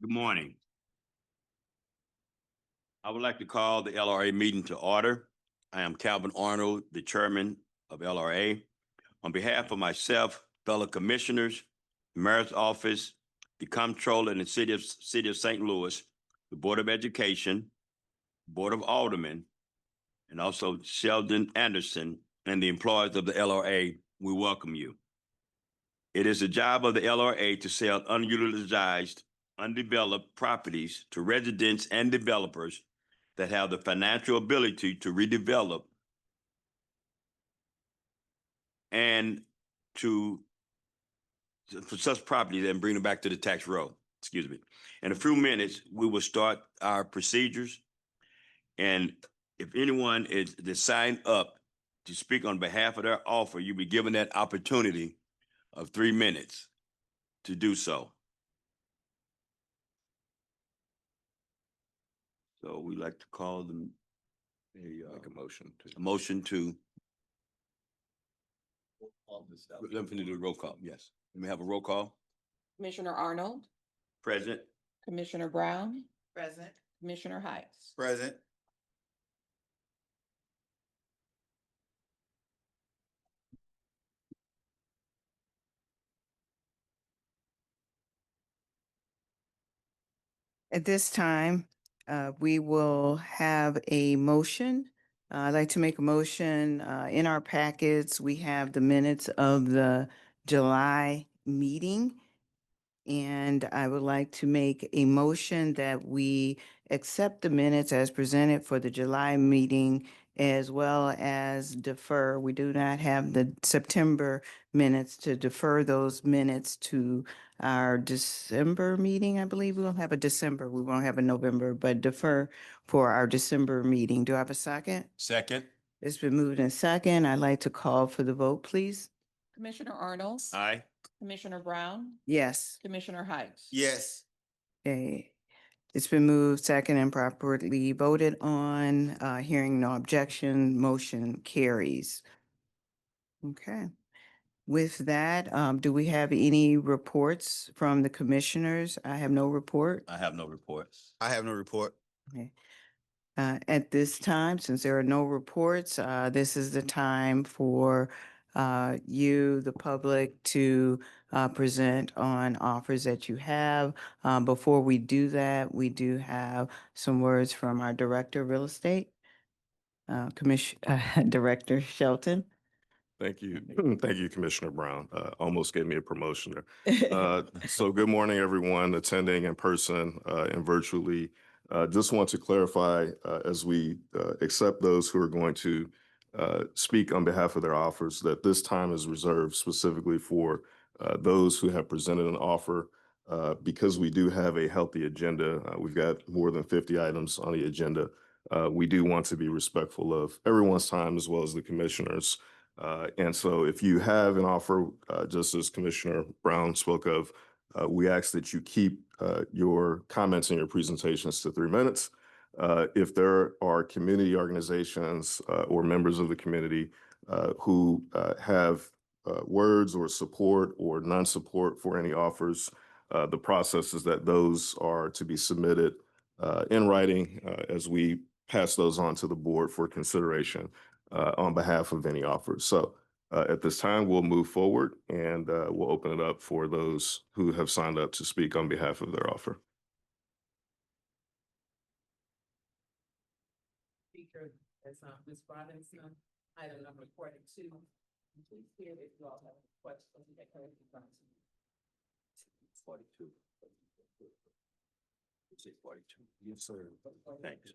Good morning. I would like to call the LRA meeting to order. I am Calvin Arnold, the chairman of LRA. On behalf of myself, fellow commissioners, the mayor's office, the comptroller in the city of St. Louis, the Board of Education, Board of Aldermen, and also Sheldon Anderson and the employees of the LRA, we welcome you. It is the job of the LRA to sell unutilized, undeveloped properties to residents and developers that have the financial ability to redevelop and for such properties and bring them back to the tax roll. Excuse me. In a few minutes, we will start our procedures. And if anyone is to sign up to speak on behalf of their offer, you'll be given that opportunity of 3 minutes to do so. So we like to call them Make a motion to. Let me do a roll call. Yes. Let me have a roll call. Commissioner Arnold, Present. Commissioner Brown, Present. Commissioner Heights. Present. At this time, we will have a motion. I'd like to make a motion. In our packets, we have the minutes of the July meeting. And I would like to make a motion that we accept the minutes as presented for the July meeting, as well as defer. We do not have the September minutes, to defer those minutes to our December meeting. I believe we'll have a December. We won't have a November, but defer for our December meeting. Do I have a second? Second. It's been moved in second. I'd like to call for the vote, please. Commissioner Arnold. Aye. Commissioner Brown, Yes. Commissioner Heights. Yes. Okay. It's been moved second and properly voted on. Hearing no objection, motion carries. Okay. With that, do we have any reports from the commissioners? I have no report. I have no reports. I have no report. Okay. At this time, since there are no reports, this is the time for you, the public, to present on offers that you have. Before we do that, we do have some words from our Director of Real Estate, Director Shelton. Thank you. Thank you, Commissioner Brown. Almost gave me a promotion there. So good morning, everyone attending in person and virtually. Just want to clarify as we accept those who are going to speak on behalf of their offers, that this time is reserved specifically for those who have presented an offer. Because we do have a healthy agenda, we've got more than 50 items on the agenda. We do want to be respectful of everyone's time as well as the commissioners. And so if you have an offer, just as Commissioner Brown spoke of, we ask that you keep your comments and your presentations to 3 minutes. If there are community organizations or members of the community who have words or support or non-support for any offers, the process is that those are to be submitted in writing as we pass those on to the board for consideration on behalf of any offers. So at this time, we'll move forward and we'll open it up for those who have signed up to speak on behalf of their offer. Speaker, as Ms. Robinson, item number 42. Please hear if you all have any questions. 42. Say 42. Yes, sir. Thanks.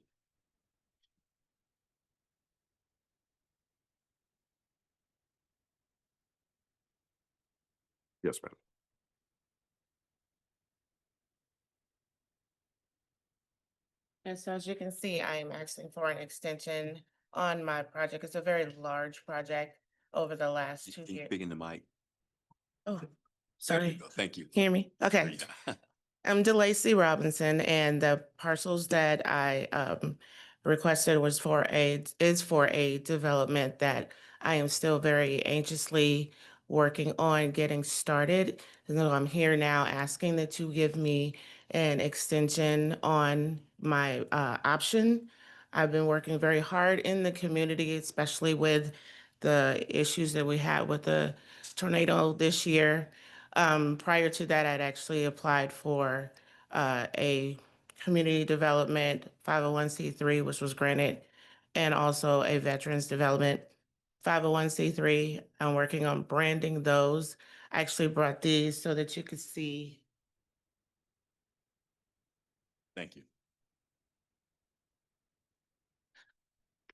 Yes, ma'am. And so as you can see, I am asking for an extension on my project. It's a very large project over the last 2 years. Speak in the mic. Oh, sorry. Thank you. Hear me? Okay. I'm DeLacy Robinson, and the parcels that I requested is for a development that I am still very anxiously working on getting started. And so I'm here now asking that you give me an extension on my option. I've been working very hard in the community, especially with the issues that we had with the tornado this year. Prior to that, I'd actually applied for a community development 501c3, which was granted, and also a veterans development 501c3. I'm working on branding those. I actually brought these so that you could see. Thank you.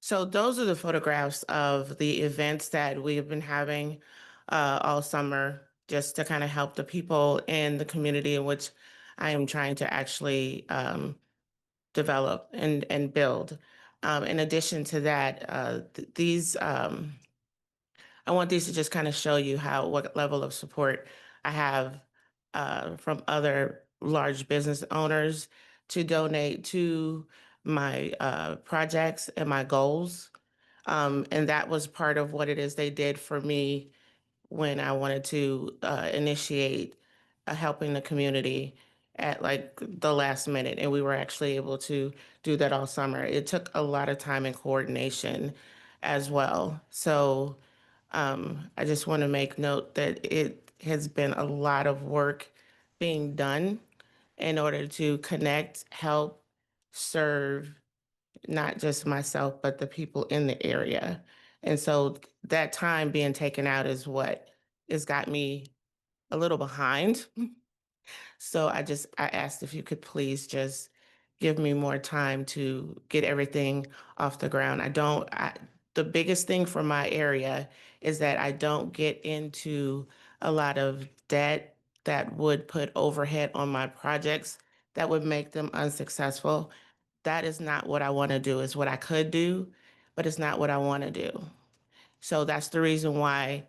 So those are the photographs of the events that we have been having all summer, just to kind of help the people in the community in which I am trying to actually develop and build. In addition to that, I want these to just kind of show you what level of support I have from other large business owners to donate to my projects and my goals. And that was part of what it is they did for me when I wanted to initiate helping the community at like the last minute. And we were actually able to do that all summer. It took a lot of time and coordination as well. So I just want to make note that it has been a lot of work being done in order to connect, help, serve, not just myself, but the people in the area. And so that time being taken out is what has got me a little behind. So I asked if you could please just give me more time to get everything off the ground. The biggest thing for my area is that I don't get into a lot of debt that would put overhead on my projects that would make them unsuccessful. That is not what I want to do. It's what I could do, but it's not what I want to do. So that's the reason why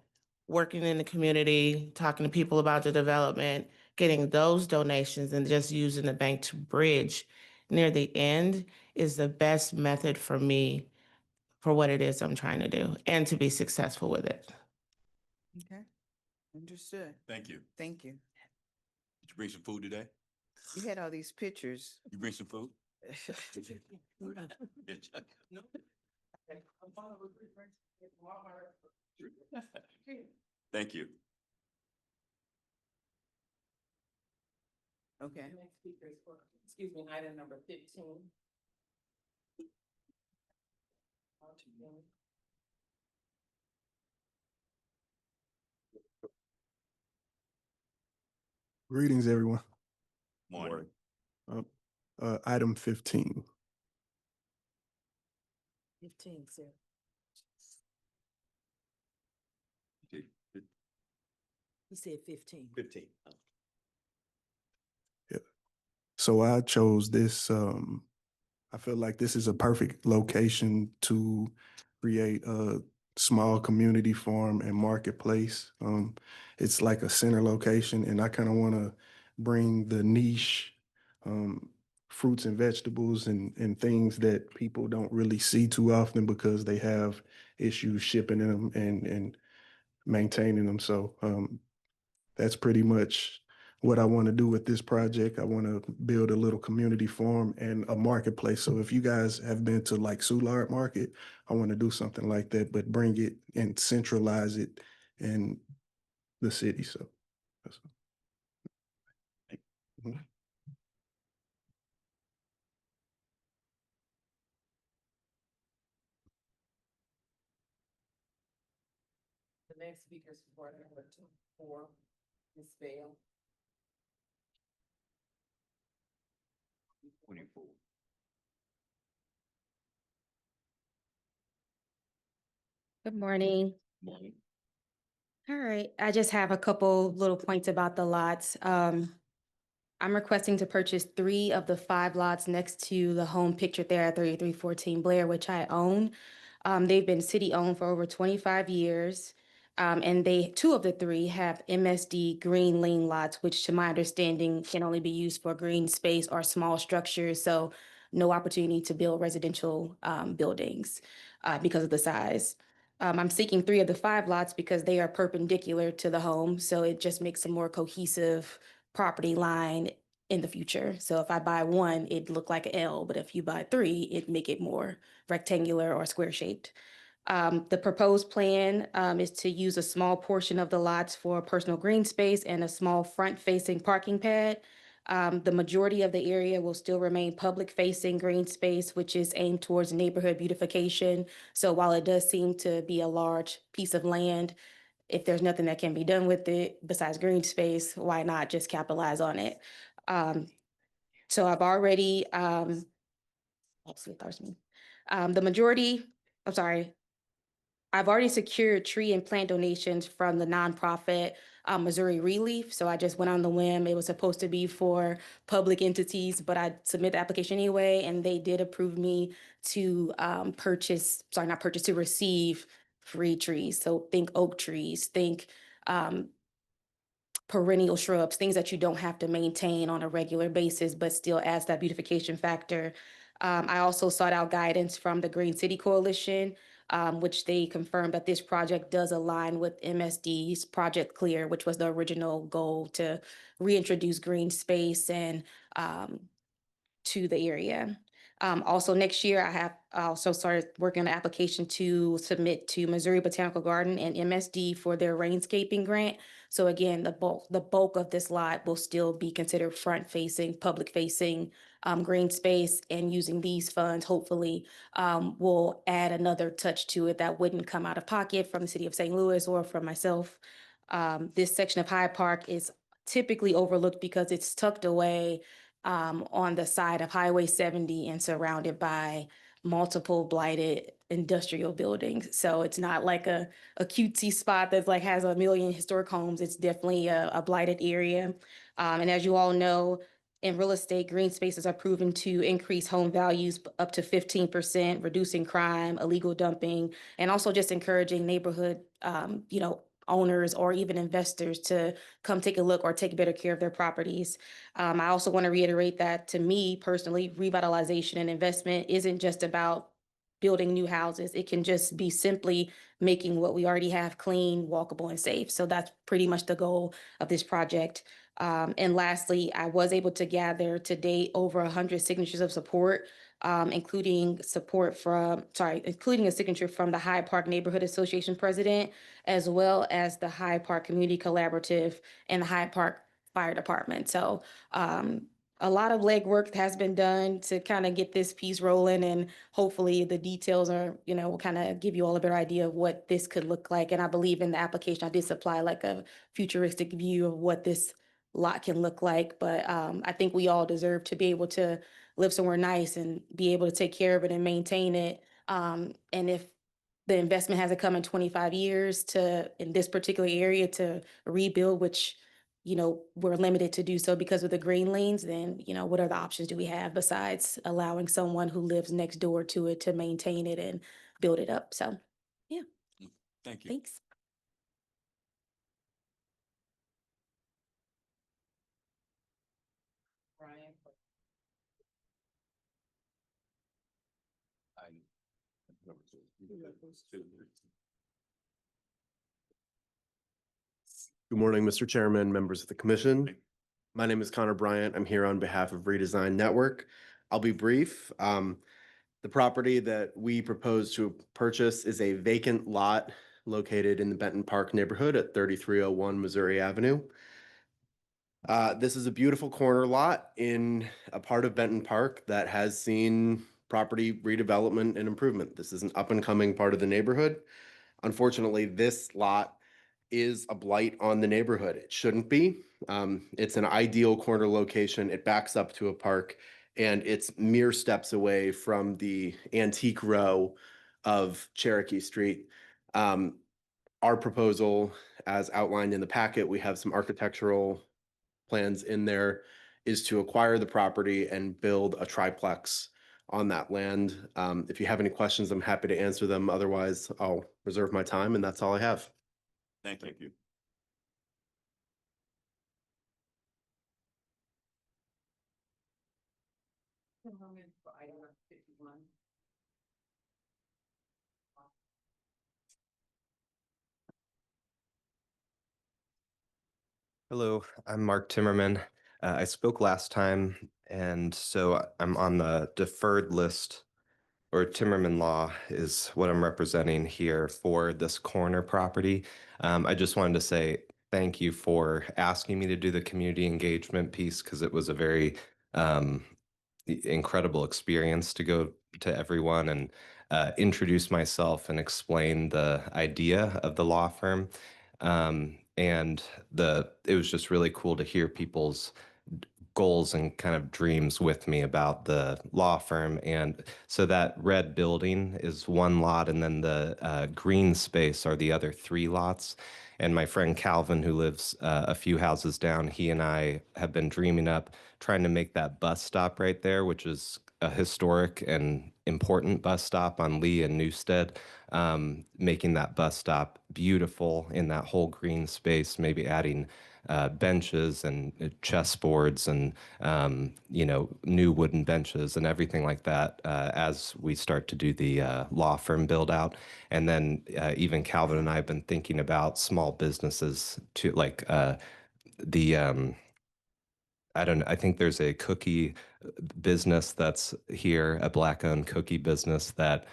working in the community, talking to people about the development, getting those donations and just using the bank to bridge near the end is the best method for me for what it is I'm trying to do and to be successful with it. Okay, understood. Thank you. Thank you. Did you bring some food today? You had all these pictures. You bring some food? Thank you. Okay. The next speaker is for, excuse me, item number 15. Greetings, everyone. Morning. Item 15. 15, sir. He said 15. 15. So I chose this. I feel like this is a perfect location to create a small community farm and marketplace. It's like a center location, and I kind of want to bring the niche fruits and vegetables and things that people don't really see too often because they have issues shipping them and maintaining them. So that's pretty much what I want to do with this project. I want to build a little community farm and a marketplace. So if you guys have been to like Soulard Market, I want to do something like that, but bring it and centralize it in the city. So that's Mhm. The next speaker is for number 24, Ms. Bale. 24. Good morning. Morning. All right, I just have a couple little points about the lots. I'm requesting to purchase 3 of the 5 lots next to the home pictured there at 3314 Blair, which I own. They've been city-owned for over 25 years. And 2 of the 3 have MSD green lien lots, which to my understanding can only be used for green space or small structures. So no opportunity to build residential buildings because of the size. I'm seeking 3 of the 5 lots because they are perpendicular to the home. So it just makes a more cohesive property line in the future. So if I buy one, it'd look like an L, but if you buy three, it'd make it more rectangular or square shaped. The proposed plan is to use a small portion of the lots for personal green space and a small front-facing parking pad. The majority of the area will still remain public-facing green space, which is aimed towards neighborhood beautification. So while it does seem to be a large piece of land, if there's nothing that can be done with it besides green space, why not just capitalize on it? So I've already, the majority, I'm sorry, I've already secured tree and plant donations from the nonprofit Missouri Relief. So I just went on the whim. It was supposed to be for public entities, but I submitted the application anyway, and they did approve me to to receive free trees. So think oak trees, think perennial shrubs, things that you don't have to maintain on a regular basis, but still adds that beautification factor. I also sought out guidance from the Green City Coalition, which they confirmed that this project does align with MSD's Project Clear, which was the original goal to reintroduce green space and to the area. Also next year, I also started working on an application to submit to Missouri Botanical Garden and MSD for their rainscaping grant. So again, the bulk of this lot will still be considered front-facing, public-facing green space, and using these funds, hopefully, will add another touch to it that wouldn't come out of pocket from the city of St. Louis or from myself. This section of Hyde Park is typically overlooked because it's tucked away on the side of Highway 70 and surrounded by multiple blighted industrial buildings. So it's not like a cutesy spot that's like has a million historic homes. It's definitely a blighted area. And as you all know, in real estate, green spaces are proven to increase home values up to 15%, reducing crime, illegal dumping, and also just encouraging neighborhood, owners or even investors to come take a look or take better care of their properties. I also want to reiterate that to me personally, revitalization and investment isn't just about building new houses. It can just be simply making what we already have clean, walkable, and safe. So that's pretty much the goal of this project. And lastly, I was able to gather to date over 100 signatures of support, including a signature from the Hyde Park Neighborhood Association president, as well as the Hyde Park Community Collaborative and the Hyde Park Fire Department. So a lot of legwork has been done to kind of get this piece rolling, and hopefully the details will kind of give you all a better idea of what this could look like. And I believe in the application, I did supply like a futuristic view of what this lot can look like. But I think we all deserve to be able to live somewhere nice and be able to take care of it and maintain it. And if the investment hasn't come in 25 years in this particular area to rebuild, which we're limited to do so because of the green lanes, then, what other options do we have besides allowing someone who lives next door to it to maintain it and build it up? So, yeah. Thank you. Thanks. Brian. Good morning, Mr. Chairman, members of the commission. My name is Connor Bryant. I'm here on behalf of Redesign Network. I'll be brief. The property that we propose to purchase is a vacant lot located in the Benton Park neighborhood at 3301 Missouri Avenue. This is a beautiful corner lot in a part of Benton Park that has seen property redevelopment and improvement. This is an up-and-coming part of the neighborhood. Unfortunately, this lot is a blight on the neighborhood. It shouldn't be. It's an ideal corner location. It backs up to a park, and it's mere steps away from the antique row of Cherokee Street. Our proposal, as outlined in the packet, we have some architectural plans in there, is to acquire the property and build a triplex on that land. If you have any questions, I'm happy to answer them. Otherwise, I'll reserve my time, and that's all I have. Thank you. Hello, I'm Mark Timmerman. I spoke last time, and so I'm on the deferred list, or Timmerman Law is what I'm representing here for this corner property. I just wanted to say thank you for asking me to do the community engagement piece because it was a very incredible experience to go to everyone and introduce myself and explain the idea of the law firm. And it was just really cool to hear people's goals and kind of dreams with me about the law firm. And so that red building is one lot, and then the green space are the other 3 lots. And my friend Calvin, who lives a few houses down, he and I have been dreaming up trying to make that bus stop right there, which is a historic and important bus stop on Lee and Newstead, making that bus stop beautiful in that whole green space, maybe adding benches and chessboards and new wooden benches and everything like that as we start to do the law firm build out. And then even Calvin and I have been thinking about small businesses to like the I think there's a cookie business that's here, a Black-owned cookie business that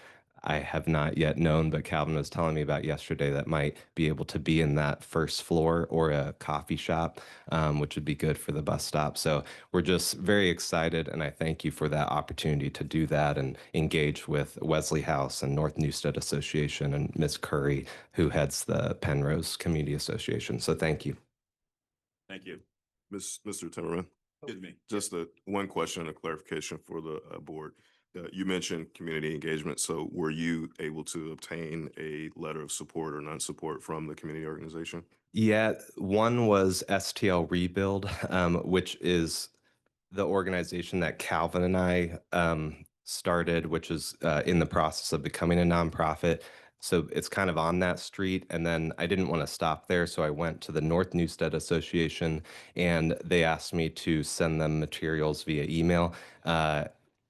I have not yet known, but Calvin was telling me about yesterday that might be able to be in that first floor, or a coffee shop, which would be good for the bus stop. So we're just very excited, and I thank you for that opportunity to do that and engage with Wesley House and North Newstead Association and Ms. Curry, who heads the Penrose Community Association. So thank you. Thank you. Mr. Timmerman, Excuse me. just one question and a clarification for the board. You mentioned community engagement. So were you able to obtain a letter of support or non-support from the community organization? Yeah, one was STL Rebuild, which is the organization that Calvin and I started, which is in the process of becoming a nonprofit. So it's kind of on that street. And then I didn't want to stop there. So I went to the North Newstead Association, and they asked me to send them materials via email.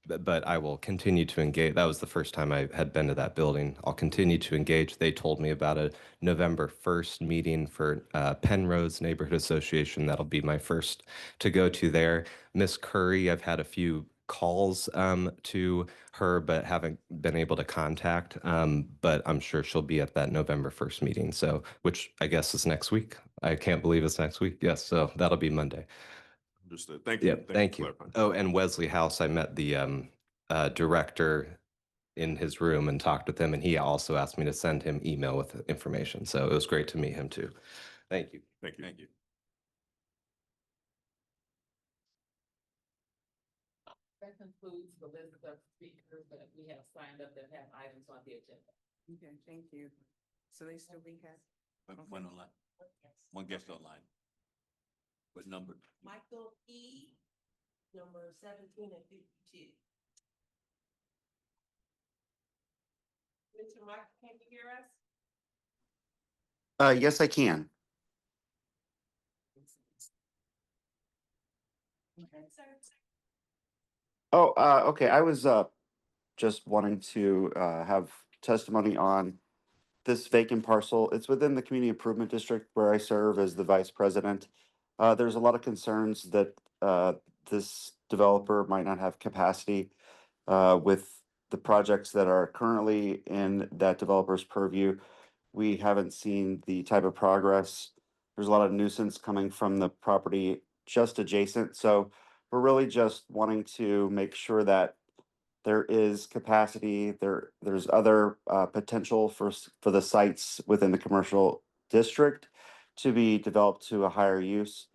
But I will continue to engage. That was the first time I had been to that building. I'll continue to engage. They told me about a November 1st meeting for Penrose Neighborhood Association. That'll be my first to go to there. Miss Curry, I've had a few calls to her, but haven't been able to contact. But I'm sure she'll be at that November 1st meeting. So, which I guess is next week. I can't believe it's next week. Yes, so that'll be Monday. Understood. Thank you. Yeah, thank you. for clarifying. Oh, and Wesley House, I met the director in his room and talked with him, and he also asked me to send him email with information. So it was great to meet him too. Thank you. Thank you. Thank you. That concludes the list of speakers that we have signed up that have items on the agenda. Okay, thank you. So they still be cast? One online. One guest online. What number? Michael E., number 17 and 52. Mr. Mike, can you hear us? Yes, I can. Okay, sir. Oh, okay. I was just wanting to have testimony on this vacant parcel. It's within the Community Improvement District where I serve as the vice president. There's a lot of concerns that this developer might not have capacity with the projects that are currently in that developer's purview. We haven't seen the type of progress. There's a lot of nuisance coming from the property just adjacent. So we're really just wanting to make sure that there is capacity. There's other potential for the sites within the commercial district to be developed to a higher use.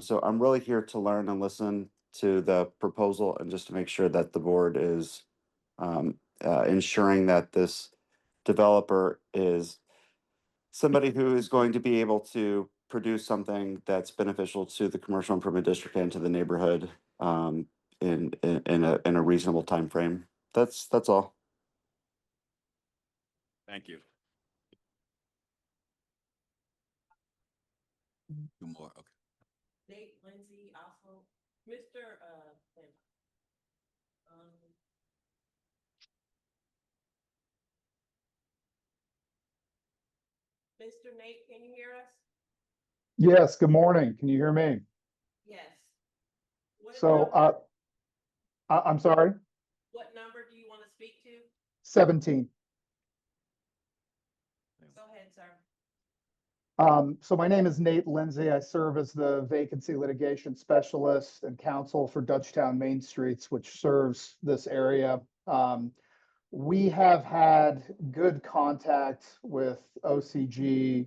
So I'm really here to learn and listen to the proposal, and just to make sure that the board is ensuring that this developer is somebody who is going to be able to produce something that's beneficial to the commercial improvement district and to the neighborhood in a reasonable time frame. That's all. Thank you. Two more, okay. Nate, Lindsay, also, Mr. Mr. Nate, can you hear us? Yes, good morning. Can you hear me? Yes. So, I'm sorry, What number do you want to speak to? 17. Go ahead, sir. So my name is Nate Lindsay. I serve as the vacancy litigation specialist and counsel for Dutchtown Main Streets, which serves this area. We have had good contact with OCG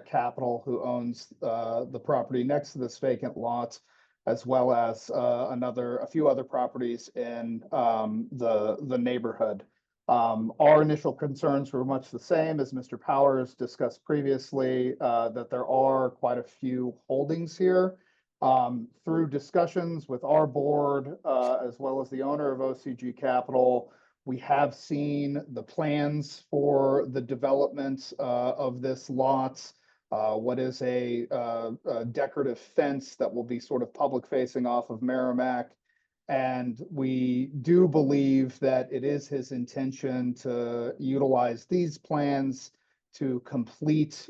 Capital, who owns the property next to this vacant lot, as well as a few other properties in the neighborhood. Our initial concerns were much the same as Mr. Powers discussed previously, that there are quite a few holdings here. Through discussions with our board, as well as the owner of OCG Capital, we have seen the plans for the development of this lot. What is a decorative fence that will be sort of public facing off of Merrimack. And we do believe that it is his intention to utilize these plans to complete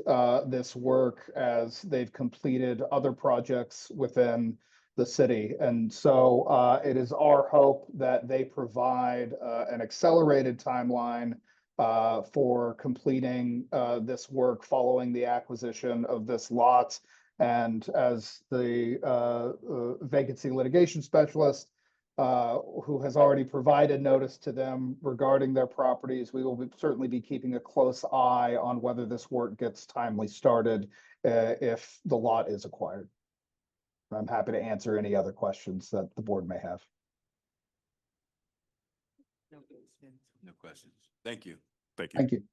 this work as they've completed other projects within the city. And so it is our hope that they provide an accelerated timeline for completing this work following the acquisition of this lot. And as the vacancy litigation specialist, who has already provided notice to them regarding their properties, we will certainly be keeping a close eye on whether this work gets timely started if the lot is acquired. I'm happy to answer any other questions that the board may have. No questions. Thank you. Thank you. Thank you.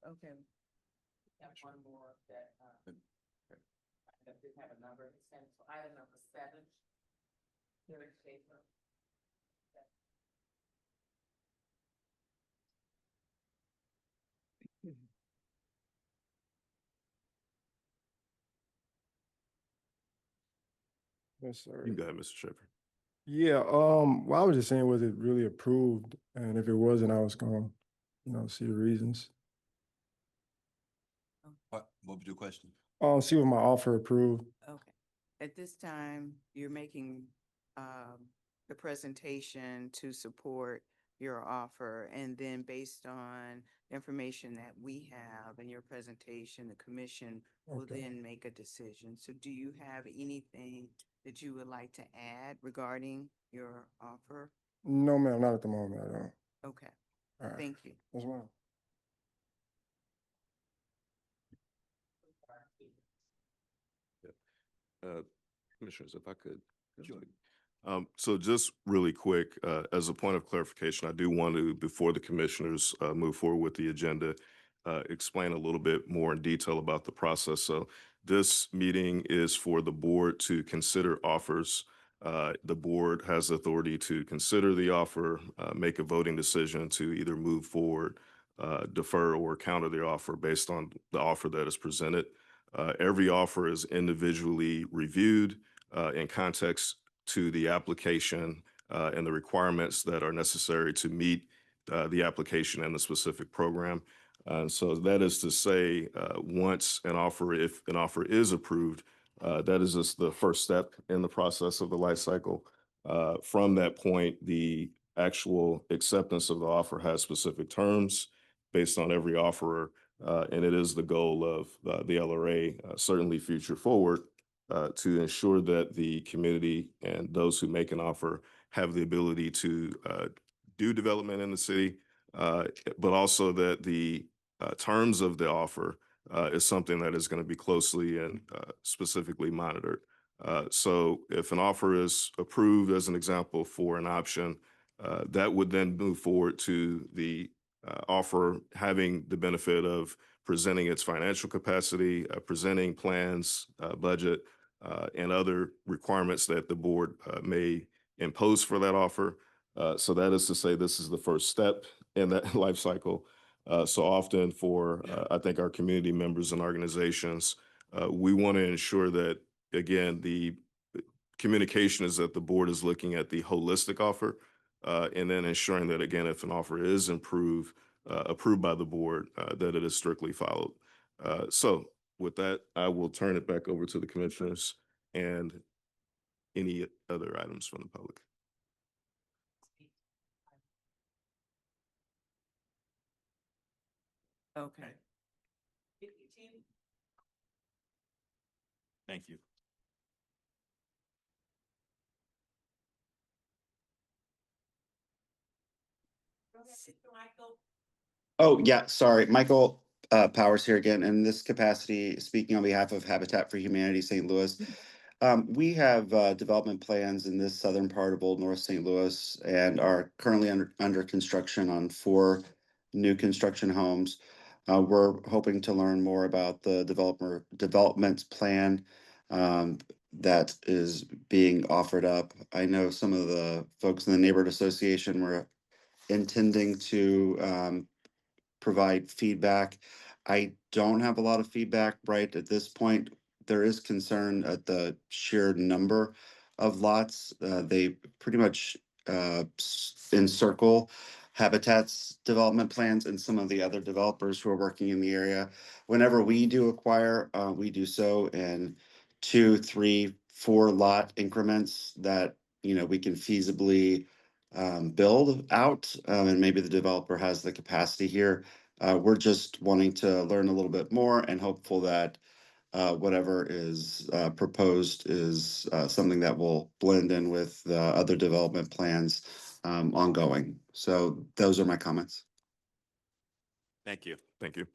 Okay. Have one more that, that didn't have a number. It's item number 7. Derek Schaefer. Yes, sir. You got it, Mr. Shepherd. Yeah, well, I was just saying, was it really approved? And if it wasn't, I was gonna, see the reasons. What was your question? See what my offer approved. Okay. At this time, you're making the presentation to support your offer, and then based on information that we have in your presentation, the commission will Okay. then make a decision. So do you have anything that you would like to add regarding your offer? No, ma'am, not at the moment, I don't. Okay, All right. thank you. Yes, ma'am. Commissioners, if I could. So just really quick, as a point of clarification, I do want to, before the commissioners move forward with the agenda, explain a little bit more in detail about the process. So this meeting is for the board to consider offers. The board has authority to consider the offer, make a voting decision to either move forward, defer, or counter the offer based on the offer that is presented. Every offer is individually reviewed in context to the application and the requirements that are necessary to meet the application and the specific program. And so that is to say, once if an offer is approved, that is just the first step in the process of the life cycle. From that point, the actual acceptance of the offer has specific terms based on every offerer. And it is the goal of the LRA, certainly future forward, to ensure that the community and those who make an offer have the ability to do development in the city, but also that the terms of the offer is something that is going to be closely and specifically monitored. So if an offer is approved, as an example, for an option, that would then move forward to the offer having the benefit of presenting its financial capacity, presenting plans, budget, and other requirements that the board may impose for that offer. So that is to say, this is the first step in that life cycle. So often for, I think, our community members and organizations, we want to ensure that, again, the communication is that the board is looking at the holistic offer, and then ensuring that, again, if an offer is approved, approved by the board, that it is strictly followed. So with that, I will turn it back over to the commissioners and any other items from the public. Okay. Thank you. Oh, yeah, sorry, Michael Powers here again. In this capacity, speaking on behalf of Habitat for Humanity St. Louis. We have development plans in this southern part of Old North St. Louis and are currently under construction on 4 new construction homes. We're hoping to learn more about the development plan that is being offered up. I know some of the folks in the neighborhood association were intending to provide feedback. I don't have a lot of feedback right at this point. There is concern at the sheer number of lots. They pretty much encircle Habitat's development plans and some of the other developers who are working in the area. Whenever we do acquire, we do so in 2, 3, 4 lot increments that, you know, we can feasibly build out, and maybe the developer has the capacity here. We're just wanting to learn a little bit more and hopeful that whatever is proposed is something that will blend in with the other development plans ongoing. So those are my comments. Thank you. Thank you.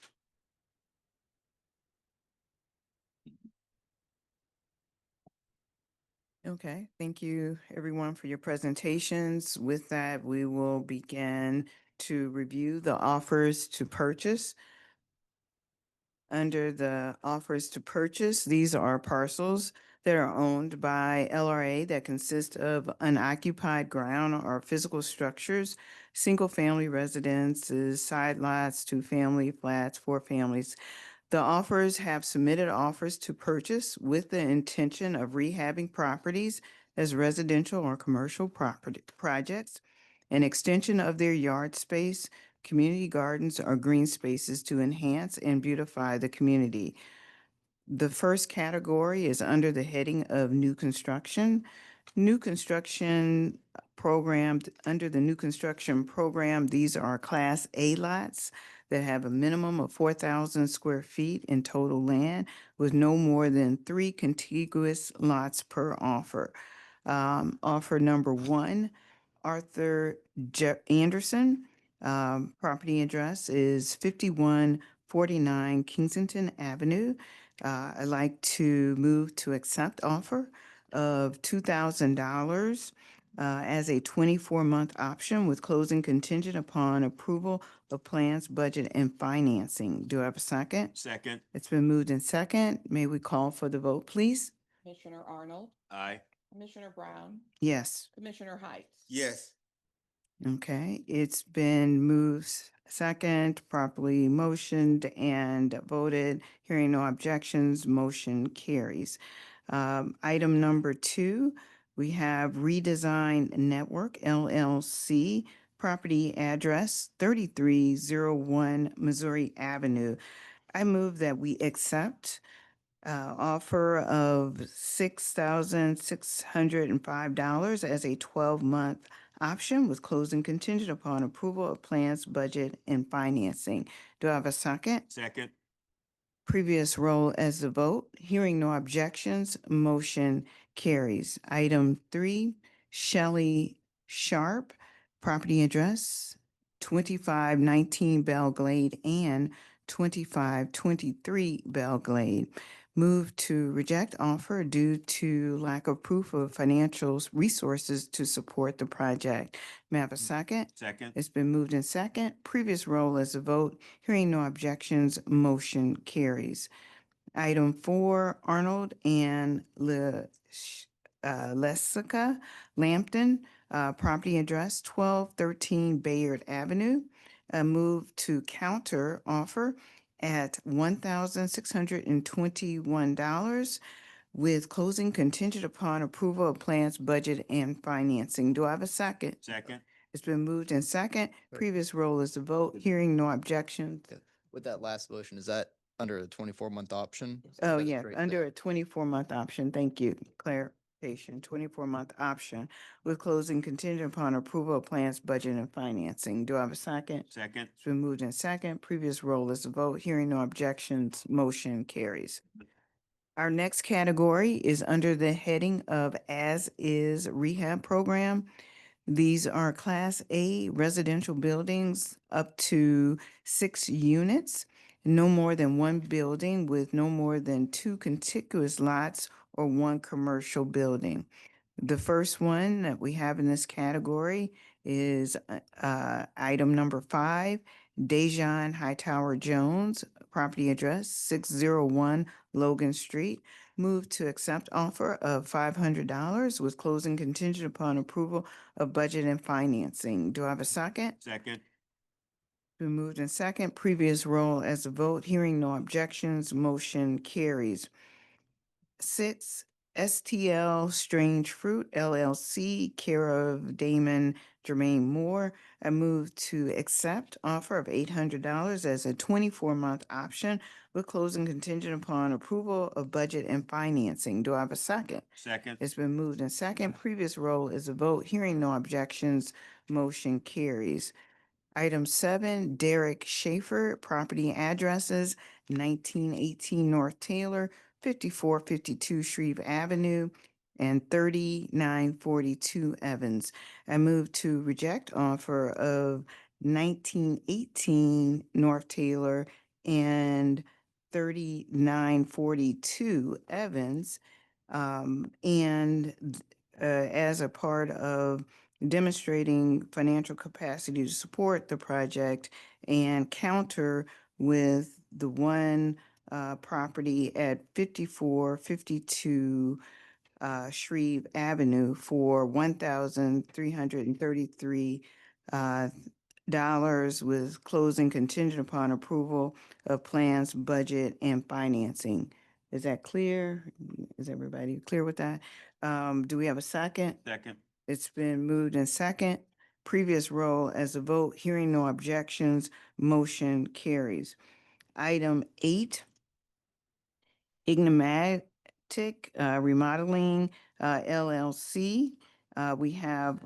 Okay, thank you everyone for your presentations. With that, we will begin to review the offers to purchase. Under the offers to purchase, these are parcels that are owned by LRA that consist of unoccupied ground or physical structures, single-family residences, side lots, 2-family flats, 4 families. The offers have submitted offers to purchase with the intention of rehabbing properties as residential or commercial property projects, an extension of their yard space, community gardens, or green spaces to enhance and beautify the community. The first category is under the heading of new construction. New construction programmed under the new construction program, these are Class A lots that have a minimum of 4,000 square feet in total land with no more than 3 contiguous lots per offer. Offer number 1, Arthur Anderson. Property address is 5149 Kensington Avenue. I'd like to move to accept offer of $2,000 as a 24-month option with closing contingent upon approval of plans, budget, and financing. Do I have a second? Second. It's been moved in second. May we call for the vote, please? Commissioner Arnold, Aye. Commissioner Brown, Yes. Commissioner Heights. Yes. Okay, it's been moved second, properly motioned and voted. Hearing no objections, motion carries. Item number 2, we have Redesign Network LLC, property address 3301 Missouri Avenue. I move that we accept offer of $6,605 as a 12-month option with closing contingent upon approval of plans, budget, and financing. Do I have a second? Second. Previous roll as the vote. Hearing no objections, motion carries. Item 3, Shelley Sharp, property address 2519 Bell Glade and 2523 Bell Glade. Move to reject offer due to lack of proof of financial resources to support the project. May I have a second? Second. It's been moved in second. Previous roll as a vote. Hearing no objections, motion carries. Item 4, Arnold and Lesica Lampton, property address 1213 Bayard Avenue. Move to counter offer at $1,621 with closing contingent upon approval of plans, budget, and financing. Do I have a second? Second. It's been moved in second. Previous roll is the vote. Hearing no objections. With that last motion, is that under a 24-month option? Oh, That's yeah, great. under a 24-month option. Thank you. Clarification, 24-month option with closing contingent upon approval of plans, budget, and financing. Do I have a second? Second. It's been moved in second. Previous roll is the vote. Hearing no objections, motion carries. Our next category is under the heading of As-Is Rehab Program. These are Class A residential buildings up to 6 units, no more than one building with no more than 2 contiguous lots or 1 commercial building. The first one that we have in this category is item number 5, Dejan Hightower Jones, property address 601 Logan Street. Move to accept offer of $500 with closing contingent upon approval of budget and financing. Do I have a second? Second. Been moved in second. Previous roll as a vote. Hearing no objections, motion carries. 6, STL Strange Fruit LLC, care of Damon Jermaine Moore. I move to accept offer of $800 as a 24-month option with closing contingent upon approval of budget and financing. Do I have a second? Second. It's been moved in second. Previous roll is a vote. Hearing no objections, motion carries. Item 7, Derek Schaefer, property addresses 1918 North Taylor, 5452 Shreve Avenue, and 3942 Evans. I move to reject offer of 1918 North Taylor and 3942 Evans. As a part of demonstrating financial capacity to support the project and counter with the one property at 5452 Shreve Avenue for $1,333 with closing contingent upon approval of plans, budget, and financing. Is that clear? Is everybody clear with that? Do we have a second? Second. It's been moved in second. Previous roll as a vote. Hearing no objections, motion carries. Item 8, Ignomatic Remodeling LLC. We have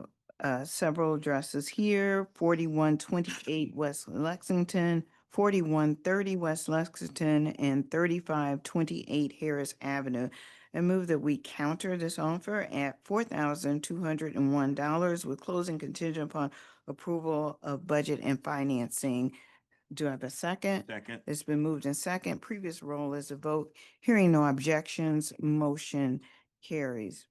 several addresses here: 4128 West Lexington, 4130 West Lexington, and 3528 Harris Avenue. I move that we counter this offer at $4,201 with closing contingent upon approval of budget and financing. Do I have a second? Second. It's been moved in second. Previous roll is a vote. Hearing no objections, motion carries.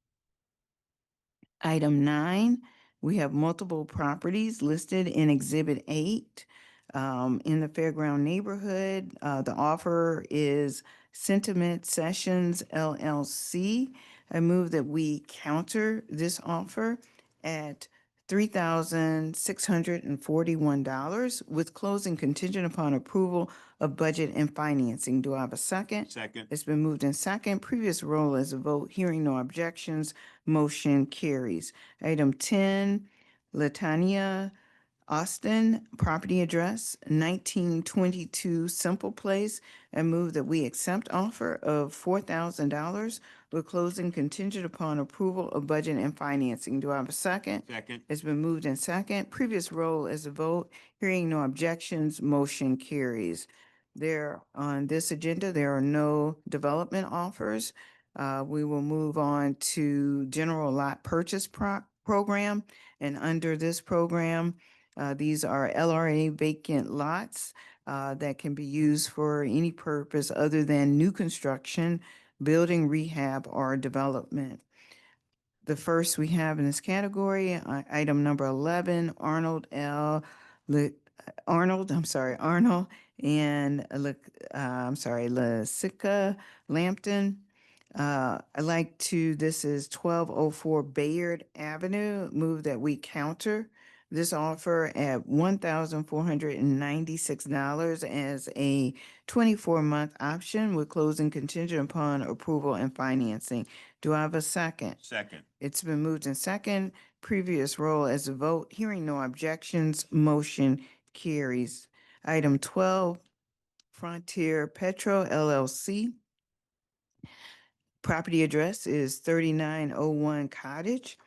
Item 9, we have multiple properties listed in Exhibit 8 in the Fairground neighborhood. The offer is Sentiment Sessions LLC. I move that we counter this offer at $3,641 with closing contingent upon approval of budget and financing. Do I have a second? Second. It's been moved in second. Previous roll as a vote. Hearing no objections, motion carries. Item 10, Latanya Austin, property address 1922 Simple Place. I move that we accept offer of $4,000 with closing contingent upon approval of budget and financing. Do I have a second? Second. It's been moved in second. Previous roll as a vote. Hearing no objections, motion carries. There, on this agenda, there are no development offers. We will move on to general lot purchase program. And under this program, these are LRA vacant lots that can be used for any purpose other than new construction, building rehab, or development. The first we have in this category, item number 11, Arnold and Lasica Lampton. This is 1204 Bayard Avenue. Move that we counter this offer at $1,496 as a 24-month option with closing contingent upon approval and financing. Do I have a second? Second. It's been moved in second. previous roll as a vote. Hearing no objections, motion carries. Item 12, Frontier Petro LLC. Property address is 3901 Cottage.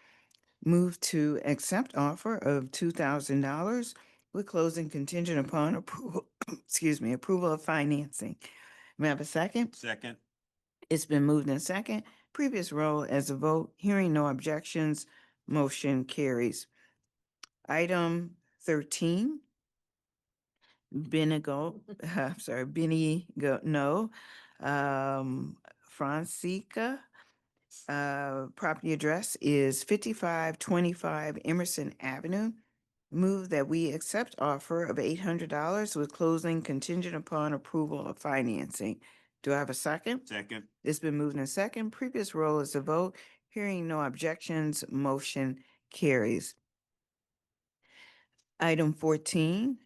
Move to accept offer of $2,000 with closing contingent upon approval, approval of financing. May I have a second? Second. It's been moved in second. Previous roll as a vote. Hearing no objections, motion carries. Item 13, Benigo, no, Francica. Property address is 5525 Emerson Avenue. Move that we accept offer of $800 with closing contingent upon approval of financing. Do I have a second? Second. It's been moved in second. Previous roll is a vote. Hearing no objections, motion carries. Item 14,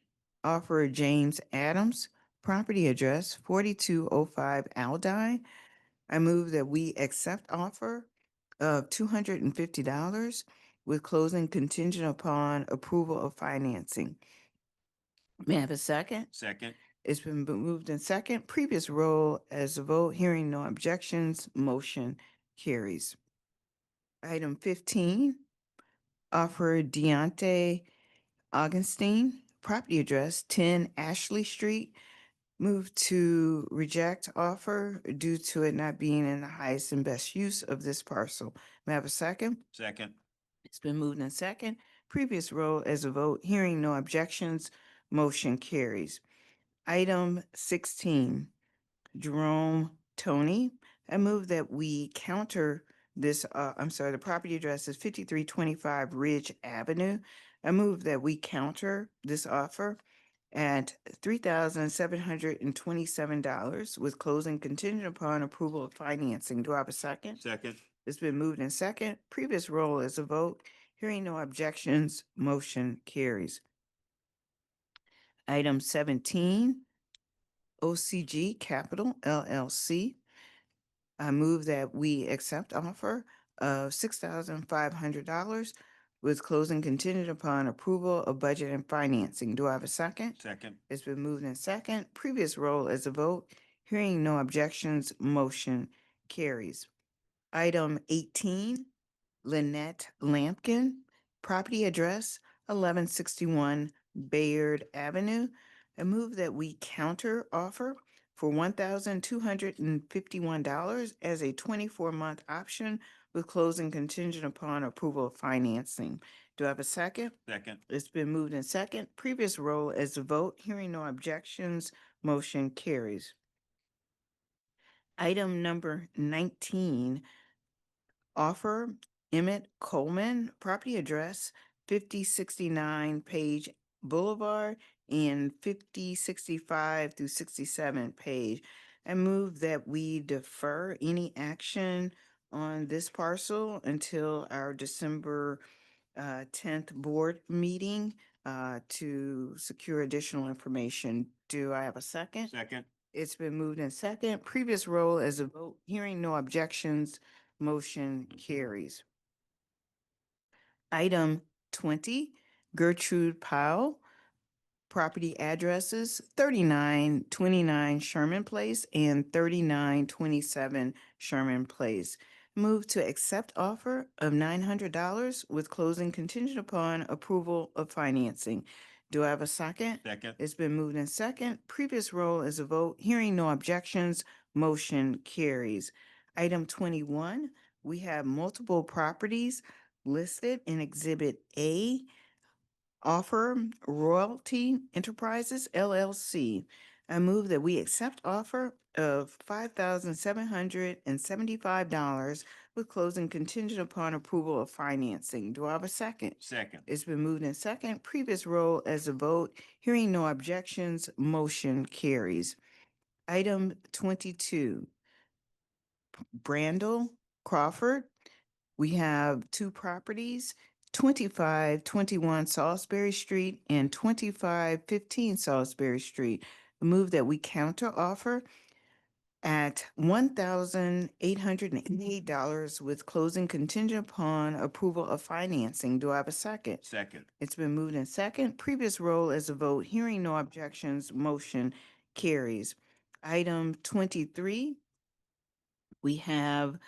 offer James Adams, property address 4205 Aldine. I move that we accept offer of $250 with closing contingent upon approval of financing. May I have a second? Second. It's been moved in second. Previous roll as a vote. Hearing no objections, motion carries. Item 15, offer Deontay Augustine, property address 10 Ashley Street. Move to reject offer due to it not being in the highest and best use of this parcel. May I have a second? Second. It's been moved in second. Previous roll as a vote. Hearing no objections, motion carries. Item 16, Jerome Tony. I move that we counter this, the property address is 5325 Ridge Avenue. I move that we counter this offer at $3,727 with closing contingent upon approval of financing. Do I have a second? Second. It's been moved in second. Previous roll as a vote. Hearing no objections, motion carries. Item 17, OCG Capital LLC. I move that we accept offer of $6,500 with closing contingent upon approval of budget and financing. Do I have a second? Second. It's been moved in second. Previous roll as a vote. Hearing no objections, motion carries. Item 18, Lynette Lampkin, property address 1161 Bayard Avenue. I move that we counter offer for $1,251 as a 24-month option with closing contingent upon approval of financing. Do I have a second? Second. It's been moved in second. Previous roll as a vote. Hearing no objections, motion carries. Item number 19, offer Emmett Coleman, property address 5069 Page Boulevard and 5065 through 67 Page. I move that we defer any action on this parcel until our December 10th board meeting to secure additional information. Do I have a second? Second. It's been moved in second. Previous roll as a vote. Hearing no objections, motion carries. Item 20, Gertrude Powell, property addresses 3929 Sherman Place and 3927 Sherman Place. Move to accept offer of $900 with closing contingent upon approval of financing. Do I have a second? Second. It's been moved in second. Previous roll as a vote. Hearing no objections, motion carries. Item 21, we have multiple properties listed in Exhibit A. Offer Royalty Enterprises LLC. I move that we accept offer of $5,775 with closing contingent upon approval of financing. Do I have a second? Second. It's been moved in second. Previous roll as a vote. Hearing no objections, motion carries. Item 22, Brandel Crawford. We have two properties, 2521 Salisbury Street and 2515 Salisbury Street. Move that we counter offer at $1,888 with closing contingent upon approval of financing. Do I have a second? Second. It's been moved in second. Previous roll as a vote. Hearing no objections, motion carries. Item 23, we have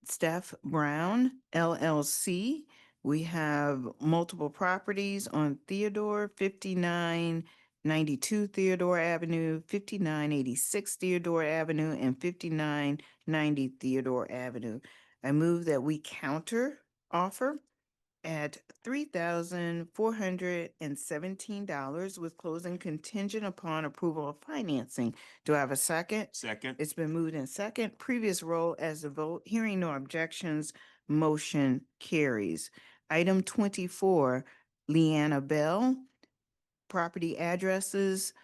Steph Brown LLC. We have multiple properties on Theodore, 5992 Theodore Avenue, 5986 Theodore Avenue, and 5990 Theodore Avenue. I move that we counter offer at $3,417 with closing contingent upon approval of financing. Do I have a second? Second. It's been moved in second. Previous roll as a vote. Hearing no objections, motion carries. Item 24, Leanna Bell. Property addresses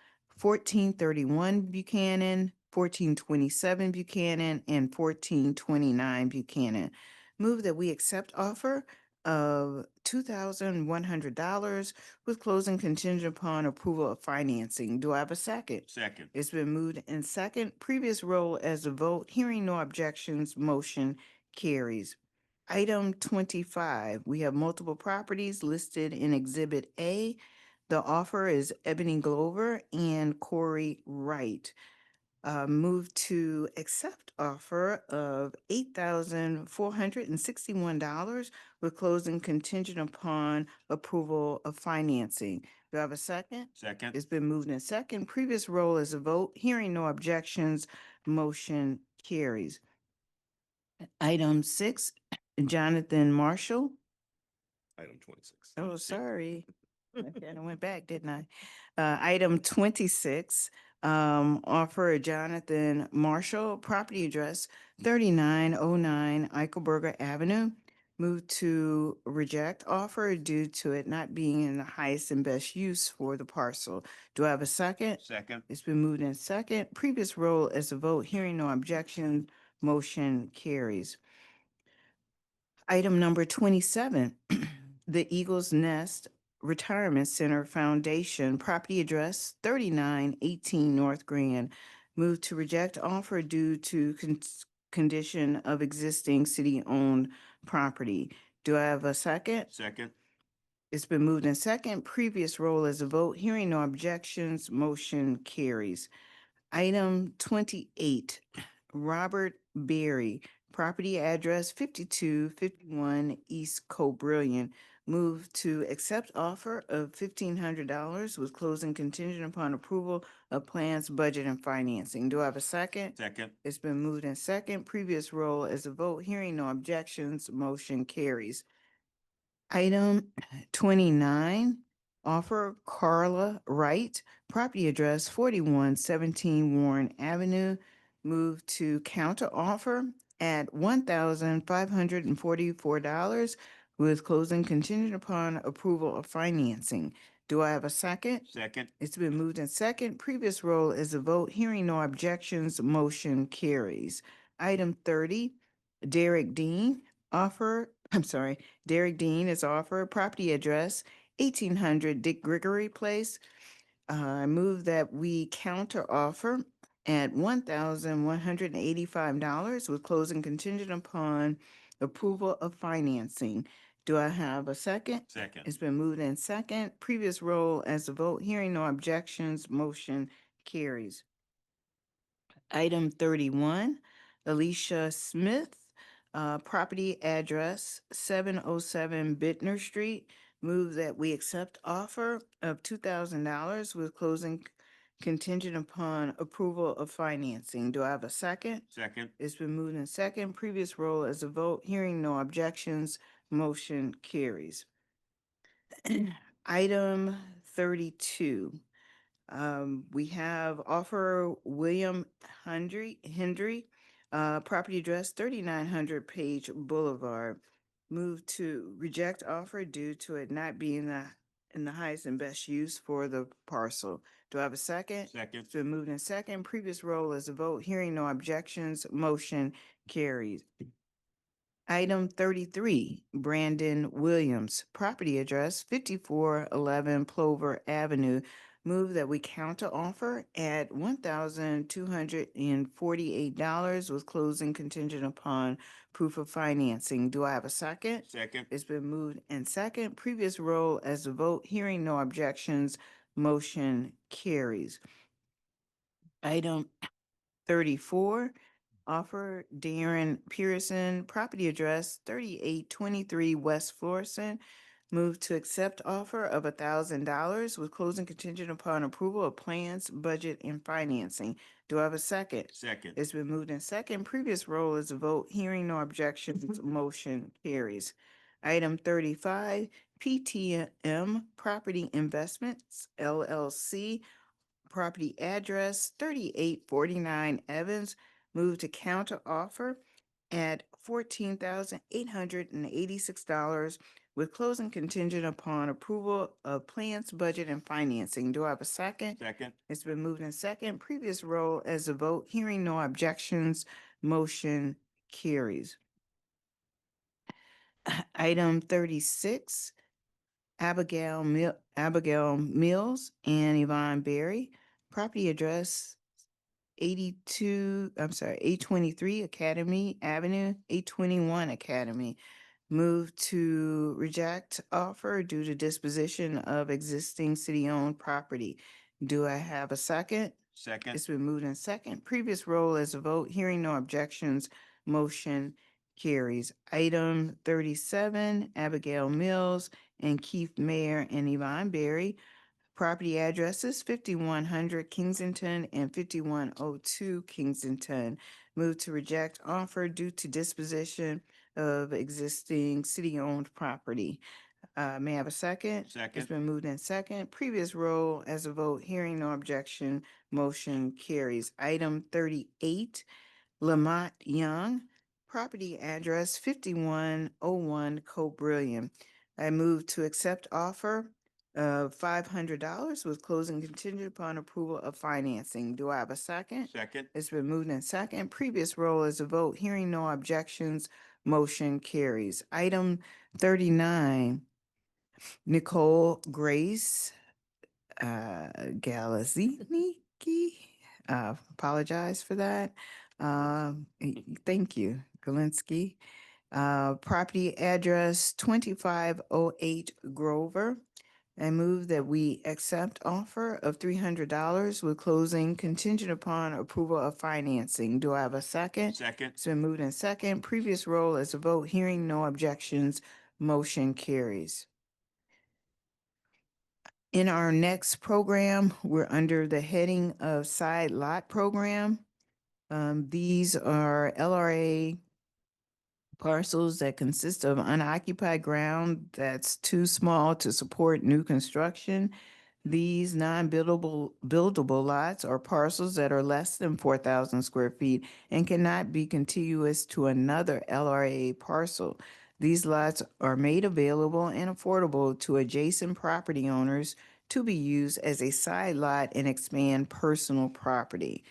1431 Buchanan, 1427 Buchanan, and 1429 Buchanan. Move that we accept offer of $2,100 with closing contingent upon approval of financing. Do I have a second? Second. It's been moved in second. Previous roll as a vote. Hearing no objections, motion carries. Item 25, we have multiple properties listed in Exhibit A. The offer is Ebony Glover and Corey Wright. Move to accept offer of $8,461 with closing contingent upon approval of financing. Do I have a second? Second. It's been moved in second. Previous roll as a vote. Hearing no objections, motion carries. Item 6, Jonathan Marshall. Item 26. Oh, sorry. I kind of went back, didn't I? Item 26, offer Jonathan Marshall, property address 3909 Eichelberger Avenue. Move to reject offer due to it not being in the highest and best use for the parcel. Do I have a second? Second. It's been moved in second. Previous roll as a vote. Hearing no objection, motion carries. Item number 27, the Eagles Nest Retirement Center Foundation, property address 3918 North Grand. Move to reject offer due to condition of existing city-owned property. Do I have a second? Second. It's been moved in second. Previous roll as a vote. Hearing no objections, motion carries. Item 28, Robert Berry, property address 5251 East Cobrillion. Move to accept offer of $1,500 with closing contingent upon approval of plans, budget, and financing. Do I have a second? Second. It's been moved in second. Previous roll as a vote. Hearing no objections, motion carries. Item 29, offer Carla Wright, property address 4117 Warren Avenue. Move to counter offer at $1,544 with closing contingent upon approval of financing. Do I have a second? Second. It's been moved in second. Previous roll is a vote. Hearing no objections, motion carries. Item 30, Derek Dean, Derek Dean is offered property address 1800 Dick Gregory Place. I move that we counter offer at $1,185 with closing contingent upon approval of financing. Do I have a second? Second. It's been moved in second. Previous roll as a vote. Hearing no objections, motion carries. Item 31, Alicia Smith, property address 707 Bittner Street. Move that we accept offer of $2,000 with closing contingent upon approval of financing. Do I have a second? Second. It's been moved in second. Previous roll as a vote. Hearing no objections, motion carries. Item 32. We have offer William Hendry, property address 3900 Page Boulevard. Move to reject offer due to it not being in the highest and best use for the parcel. Do I have a second? Second. It's been moved in second. Previous roll as a vote. Hearing no objections, motion carries. Item 33, Brandon Williams, property address 5411 Plover Avenue. Move that we counter offer at $1,248 with closing contingent upon proof of financing. Do I have a second? Second. It's been moved and second. Previous roll as a vote. Hearing no objections, motion carries. Item 34, offer Darren Pearson, property address 3823 West Florissant. Move to accept offer of $1,000 with closing contingent upon approval of plans, budget, and financing. Do I have a second? Second. It's been moved in second. Previous roll is a vote. Hearing no objections, motion carries. Item 35, PTM Property Investments LLC, property address 3849 Evans. Move to counter offer at $14,886 with closing contingent upon approval of plans, budget, and financing. Do I have a second? Second. It's been moved in second. Previous roll as a vote. Hearing no objections, motion carries. Item 36, Abigail Mills and Yvonne Berry, property address 823 Academy Avenue, 821 Academy. Move to reject offer due to disposition of existing city-owned property. Do I have a second? Second. It's been moved in second. Previous roll as a vote. Hearing no objections, motion carries. Item 37, Abigail Mills and Keith Mayer and Yvonne Berry. Property addresses 5100 Kensington and 5102 Kensington. Move to reject offer due to disposition of existing city-owned property. May I have a second? Second. It's been moved in second. Previous roll as a vote. Hearing no objection, motion carries. Item 38, Lamont Young, property address 5101 Cobrillion. I move to accept offer of $500 with closing contingent upon approval of financing. Do I have a second? Second. It's been moved in second. Previous roll is a vote. Hearing no objections, motion carries. Item 39, Nicole Grace Galazinski. Apologize for that. Thank you, Galinsky. Property address 2508 Grover. I move that we accept offer of $300 with closing contingent upon approval of financing. Do I have a second? Second. It's been moved in second. Previous roll as a vote. Hearing no objections, motion carries. In our next program, we're under the heading of side lot program. These are LRA parcels that consist of unoccupied ground that's too small to support new construction. These buildable lots are parcels that are less than 4,000 square feet and cannot be contiguous to another LRA parcel. These lots are made available and affordable to adjacent property owners to be used as a side lot and expand personal property.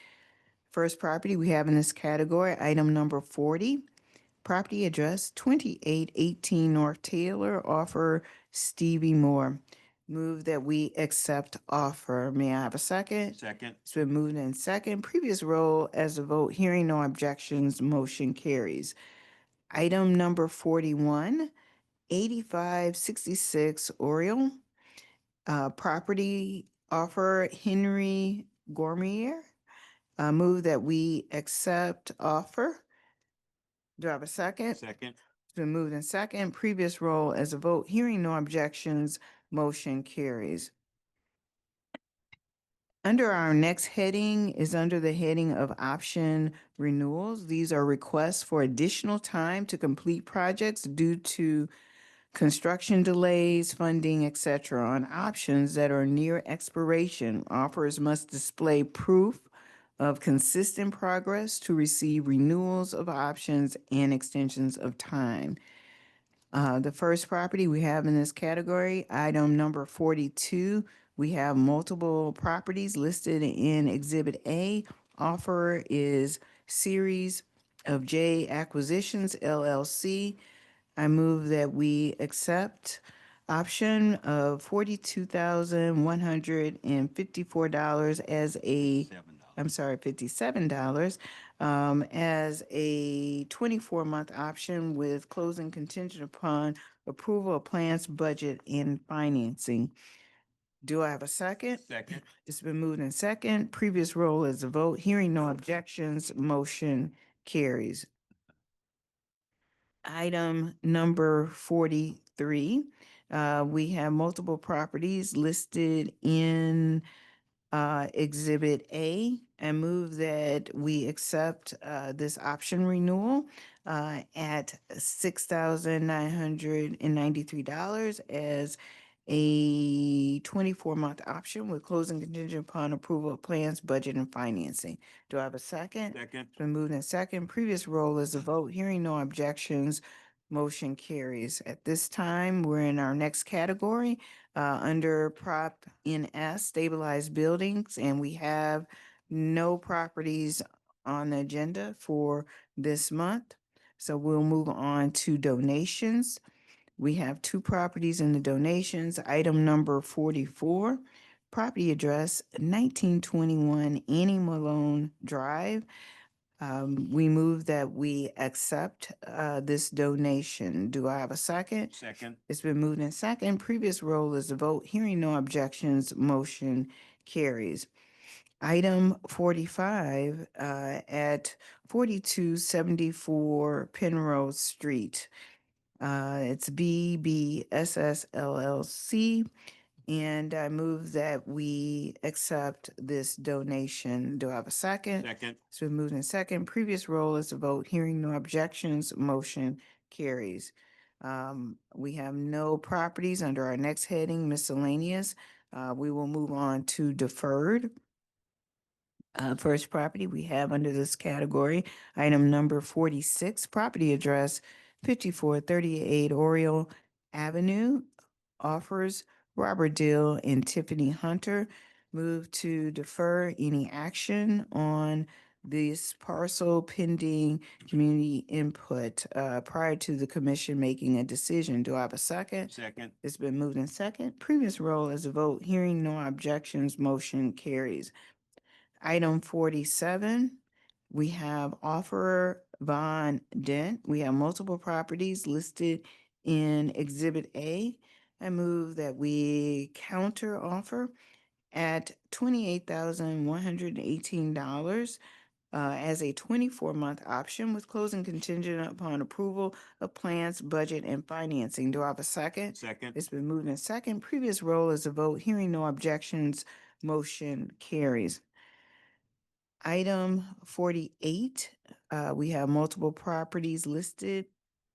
First property we have in this category, item number 40. Property address 2818 North Taylor, offer Stevie Moore. Move that we accept offer. May I have a second? Second. It's been moved in second. Previous roll as a vote. Hearing no objections, motion carries. Item number 41, 8566 Oriole. Property offer Henry Gormier. Move that we accept offer. Do I have a second? Second. It's been moved in second. Previous roll as a vote. Hearing no objections, motion carries. Under our next heading is under the heading of option renewals. These are requests for additional time to complete projects due to construction delays, funding, etc. On options that are near expiration, offers must display proof of consistent progress to receive renewals of options and extensions of time. The first property we have in this category, item number 42, we have multiple properties listed in Exhibit A. Offer is Series of J Acquisitions LLC. I move that we accept option of $42,154 as a, I'm sorry, $57, as a 24-month option with closing contingent upon approval of plans, budget, and financing. Do I have a second? Second. It's been moved in second. Previous roll is a vote. Hearing no objections, motion carries. Item number 43. We have multiple properties listed in Exhibit A and move that we accept this option renewal at $6,993 as a 24-month option with closing contingent upon approval of plans, budget, and financing. Do I have a second? Second. It's been moved in second. Previous roll is a vote. Hearing no objections, motion carries. At this time, we're in our next category under Prop NS, stabilized buildings, and we have no properties on the agenda for this month. So we'll move on to donations. We have two properties in the donations. Item number 44, property address 1921 Annie Malone Drive. We move that we accept this donation. Do I have a second? Second. It's been moved in second. Previous roll is a vote. Hearing no objections, motion carries. Item 45 at 4274 Penrose Street. It's BBSS LLC. And I move that we accept this donation. Do I have a second? Second. It's been moved in second. Previous roll is a vote. Hearing no objections, motion carries. We have no properties under our next heading, miscellaneous. We will move on to deferred. First property we have under this category, item number 46, property address 5438 Oriole Avenue, offers Robert Dill and Tiffany Hunter. Move to defer any action on this parcel pending community input prior to the commission making a decision. Do I have a second? Second. It's been moved in second. Previous roll as a vote. Hearing no objections, motion carries. Item 47, we have offerer Von Dent. We have multiple properties listed in Exhibit A. I move that we counter offer at $28,118 as a 24-month option with closing contingent upon approval of plans, budget, and financing. Do I have a second? Second. It's been moved in second. Previous roll is a vote. Hearing no objections, motion carries. Item 48, we have multiple properties listed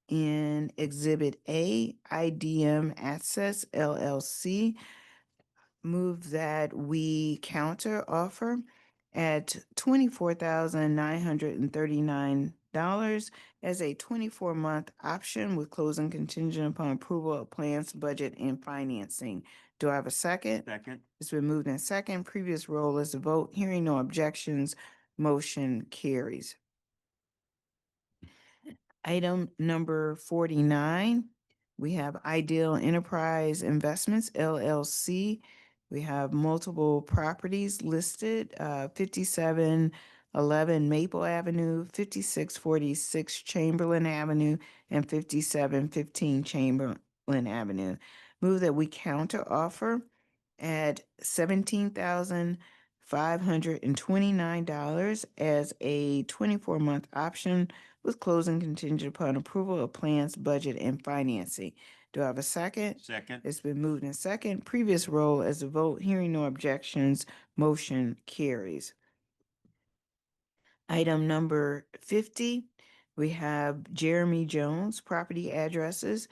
in Exhibit A, IDM Access LLC. Move that we counter offer at $24,939 as a 24-month option with closing contingent upon approval of plans, budget, and financing. Do I have a second? Second. It's been moved in second. Previous roll is a vote. Hearing no objections, motion carries. Item number 49, we have Ideal Enterprise Investments LLC. We have multiple properties listed, 5711 Maple Avenue, 5646 Chamberlain Avenue, and 5715 Chamberlain Avenue. Move that we counter offer at $17,529 as a 24-month option with closing contingent upon approval of plans, budget, and financing. Do I have a second? Second. It's been moved in second. Previous roll as a vote. Hearing no objections, motion carries. Item number 50, we have Jeremy Jones, property addresses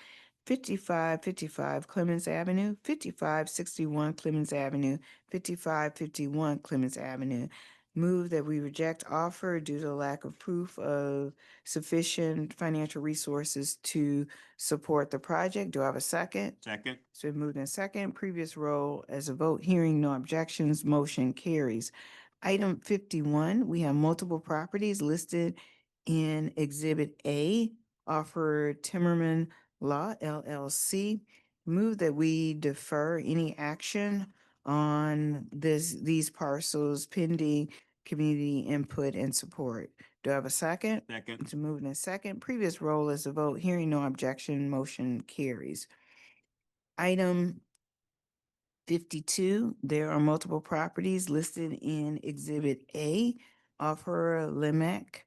5555 Clemens Avenue, 5561 Clemens Avenue, 5551 Clemens Avenue. Move that we reject offer due to lack of proof of sufficient financial resources to support the project. Do I have a second? Second. It's been moved in second. Previous roll as a vote. Hearing no objections, motion carries. Item 51, we have multiple properties listed in Exhibit A, offer Timmerman Law LLC. Move that we defer any action on these parcels pending community input and support. Do I have a second? Second. It's moved in second. Previous roll is a vote. Hearing no objection, motion carries. Item 52, there are multiple properties listed in Exhibit A, Offer Limec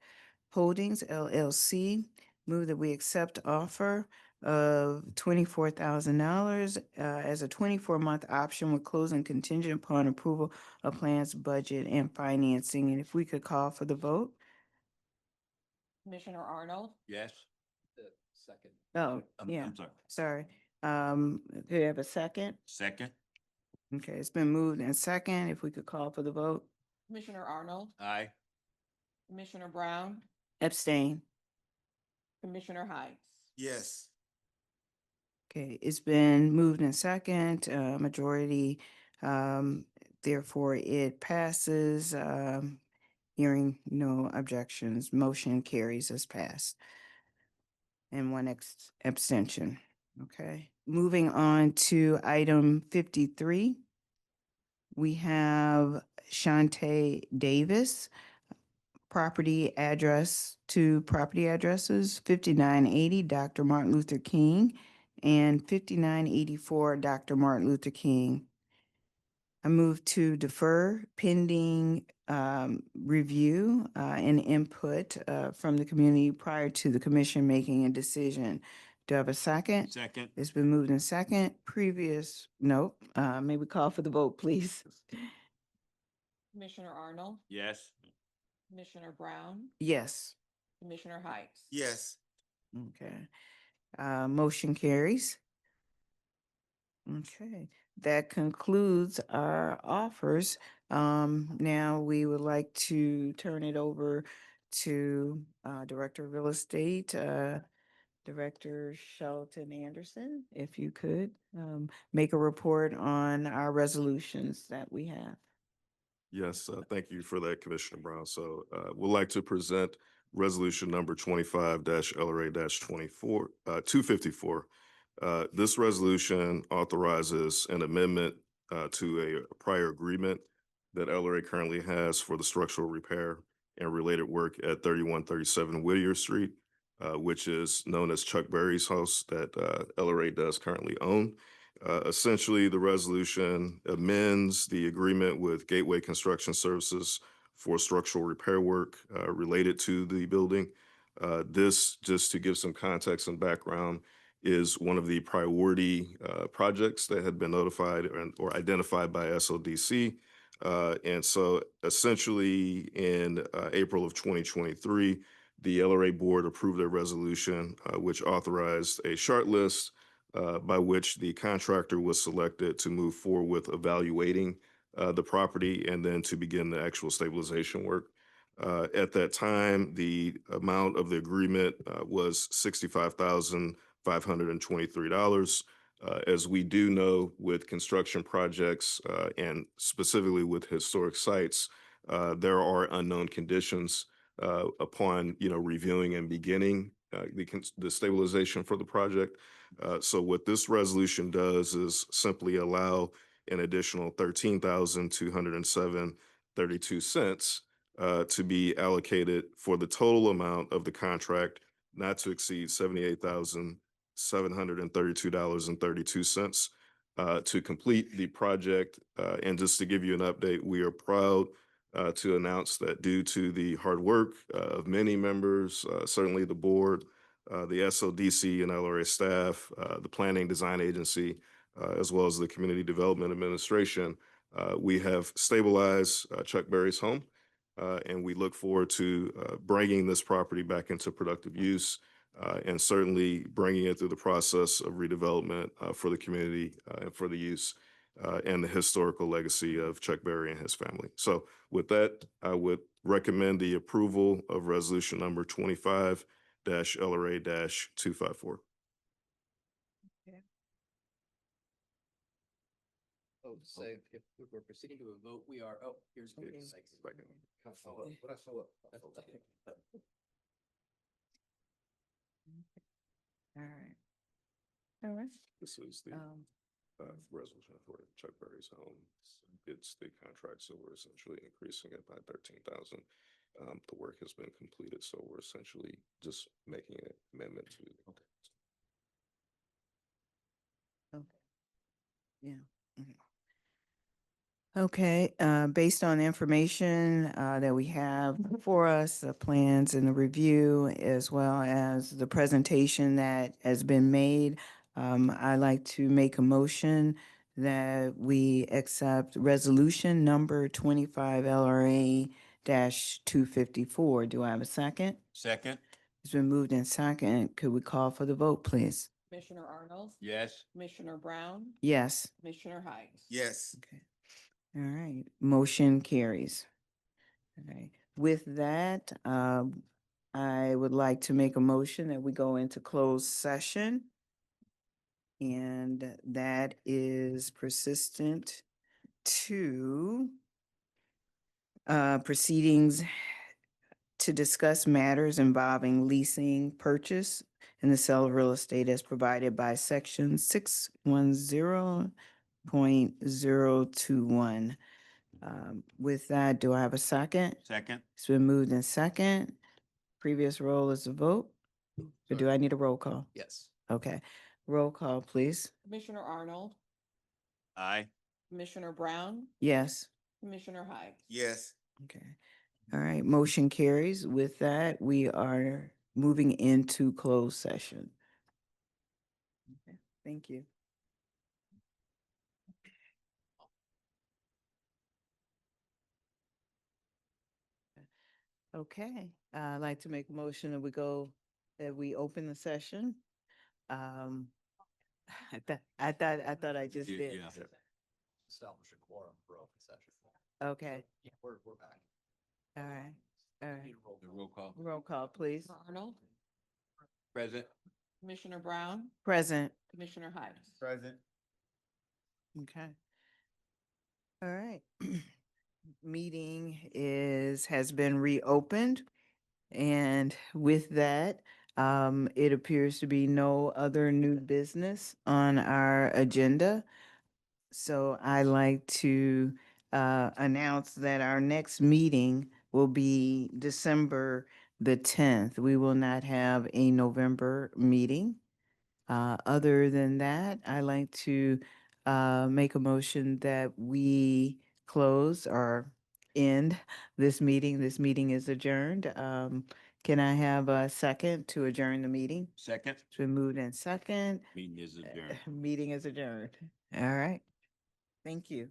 Holdings LLC. Move that we accept offer of $24,000 as a 24-month option with closing contingent upon approval of plans, budget, and financing. And if we could call for the vote? Commissioner Arnold, Yes. Second. Oh, yeah, I'm sorry. sorry. Do you have a second? Second. Okay, it's been moved and second. If we could call for the vote? Commissioner Arnold, Aye. Commissioner Brown, Abstain. Commissioner Heights. Yes. Okay, it's been moved in second, majority, therefore it passes, hearing no objections, motion carries as passed. And one abstention, okay. Moving on to item 53. We have Shantae Davis. Property addresses 5980 Dr. Martin Luther King and 5984 Dr. Martin Luther King. I move to defer pending review and input from the community prior to the commission making a decision. Do I have a second? Second. It's been moved in second. May we call for the vote, please? Commissioner Arnold, Yes. Commissioner Brown, Yes. Commissioner Heights. Yes. Okay. Motion carries. Okay, that concludes our offers. Now we would like to turn it over to Director of Real Estate, Director Shelton Anderson, if you could make a report on our resolutions that we have. Yes, thank you for that, Commissioner Brown. So we'd like to present resolution number 25 LRA 254. This resolution authorizes an amendment to a prior agreement that LRA currently has for the structural repair and related work at 3137 Whittier Street, which is known as Chuck Berry's house that LRA does currently own. Essentially, the resolution amends the agreement with Gateway Construction Services for structural repair work related to the building. This, just to give some context and background, is one of the priority projects that had been notified or identified by SODC. And so essentially in April of 2023, the LRA Board approved a resolution which authorized a short list by which the contractor was selected to move forward with evaluating the property and then to begin the actual stabilization work. At that time, the amount of the agreement was $65,523. As we do know with construction projects and specifically with historic sites, there are unknown conditions upon reviewing and beginning the stabilization for the project. So what this resolution does is simply allow an additional $13,207.32 to be allocated for the total amount of the contract not to exceed $78,732.32 to complete the project. And just to give you an update, we are proud to announce that due to the hard work of many members, certainly the board, the SODC and LRA staff, the Planning Design Agency, as well as the Community Development Administration, we have stabilized Chuck Berry's home. And we look forward to bringing this property back into productive use and certainly bringing it through the process of redevelopment for the community and for the use and the historical legacy of Chuck Berry and his family. So with that, I would recommend the approval of resolution number 25 LRA 254. Oh, say if we're proceeding to a vote, we are, here's. Okay. All right. All right. This is the resolution for Chuck Berry's home. It's the contract, so we're essentially increasing it by 13,000. The work has been completed, so we're essentially just making an amendment to. Okay. Yeah. Mhm. Okay, based on information that we have for us, the plans and the review, as well as the presentation that has been made, I'd like to make a motion that we accept resolution number 25 LRA 254. Do I have a second? Second. It's been moved in second. Could we call for the vote, please? Commissioner Arnold, Yes. Commissioner Brown, Yes. Commissioner Heights. Yes. Okay. All right, motion carries. All right, with that, I would like to make a motion that we go into closed session. And that is persistent to proceedings to discuss matters involving leasing, purchase, and the sale of real estate as provided by section 610.021. With that, do I have a second? Second. It's been moved in second. Previous roll is a vote. Or do I need a roll call? Yes. Okay, roll call, please. Commissioner Arnold, Aye. Commissioner Brown, Yes. Commissioner Heights. Yes. Okay. All right, motion carries. With that, we are moving into closed session. Okay, thank you. Okay, I'd like to make a motion that we open the session. I thought I just did. Yeah. Establish a quorum for open session. Okay, Yeah, we're back. all right, all right. The roll call. Roll call, please. Arnold, Present. Commissioner Brown, Present. Commissioner Heights. Present. Okay. All right. Meeting has been reopened. And with that, it appears to be no other new business on our agenda. So I'd like to announce that our next meeting will be December the 10th. We will not have a November meeting. Other than that, I'd like to make a motion that we close or end this meeting. This meeting is adjourned. Can I have a second to adjourn the meeting? Second. It's been moved in second. Meeting is adjourned. Meeting is adjourned. All right. Thank you.